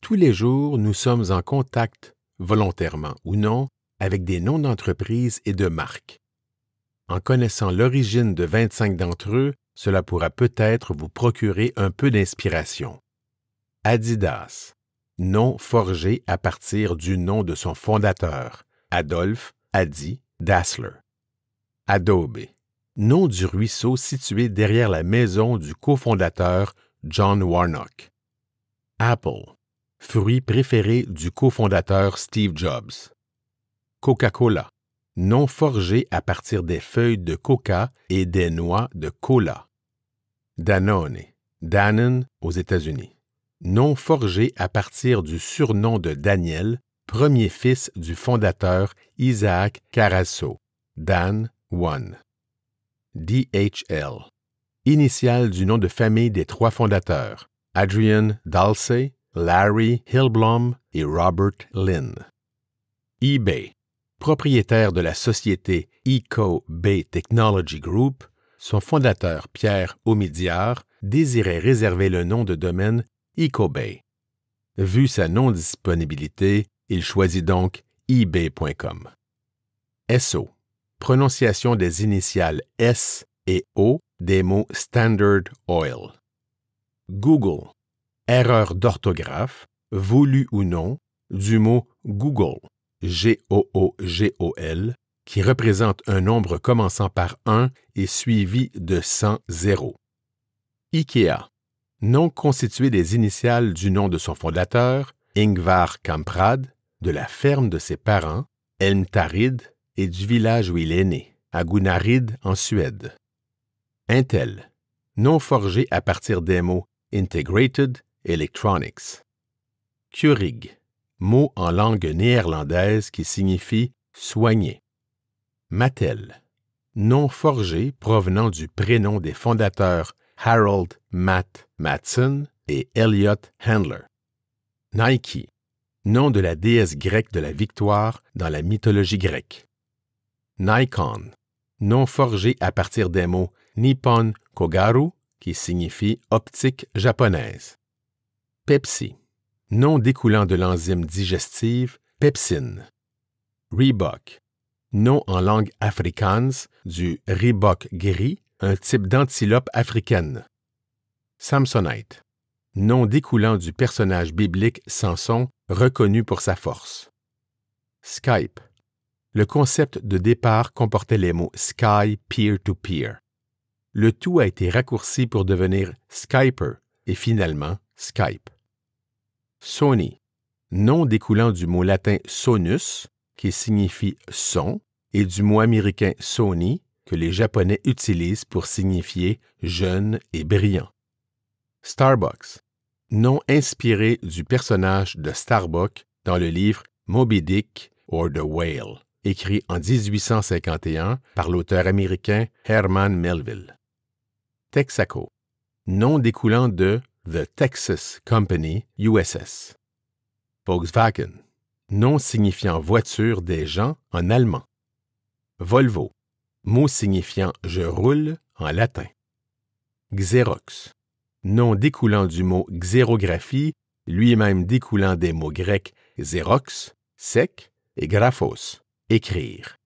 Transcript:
Tous les jours, nous sommes en contact, volontairement ou non, avec des noms d'entreprises et de marques. En connaissant l'origine de 25 d'entre eux, cela pourra peut-être vous procurer un peu d'inspiration. Adidas, nom forgé à partir du nom de son fondateur, Adolphe Adi Dassler. Adobe, nom du ruisseau situé derrière la maison du cofondateur John Warnock. Apple, fruit préféré du cofondateur Steve Jobs. Coca-Cola, nom forgé à partir des feuilles de coca et des noix de cola. Danone, Danone aux États-Unis, nom forgé à partir du surnom de Daniel, premier fils du fondateur Isaac Carasso, Dan One. DHL, initiale du nom de famille des trois fondateurs, Adrian Dalsey, Larry Hillblom et Robert Lynn. eBay, propriétaire de la société EcoBay Technology Group, son fondateur Pierre Omidyar désirait réserver le nom de domaine EcoBay. Vu sa non-disponibilité, il choisit donc ebay.com. Esso, prononciation des initiales S et O des mots Standard Oil. Google, erreur d'orthographe, voulue ou non, du mot Google, G-O-O-G-O-L, qui représente un nombre commençant par 1 et suivi de 100 zéros. IKEA, nom constitué des initiales du nom de son fondateur, Ingvar Kamprad, de la ferme de ses parents, Elmtarid, et du village où il est né, à Gunnarid, en Suède. Intel, nom forgé à partir des mots Integrated Electronics. Keurig, mot en langue néerlandaise qui signifie soigner. Mattel, nom forgé provenant du prénom des fondateurs Harold Matt Matson et Elliot Handler. Nike, nom de la déesse grecque de la victoire dans la mythologie grecque. Nikon, nom forgé à partir des mots Nippon Kogaru, qui signifie optique japonaise. Pepsi, nom découlant de l'enzyme digestive pepsine. Reebok, nom en langue afrikaans du Reebok gris, un type d'antilope africaine. Samsonite, nom découlant du personnage biblique Samson, reconnu pour sa force. Skype, le concept de départ comportait les mots Sky Peer-to-Peer. Le tout a été raccourci pour devenir Skyper et finalement Skype. Sony, nom découlant du mot latin sonus, qui signifie son, et du mot américain Sony, que les Japonais utilisent pour signifier jeune et brillant. Starbucks, nom inspiré du personnage de Starbuck dans le livre Moby Dick or the Whale, écrit en 1851 par l'auteur américain Herman Melville. Texaco, nom découlant de The Texas Company USS. Volkswagen, nom signifiant voiture des gens en allemand. Volvo, mot signifiant je roule en latin. Xerox, nom découlant du mot xérographie, lui-même découlant des mots grecs xérox, sec, et graphos, écrire.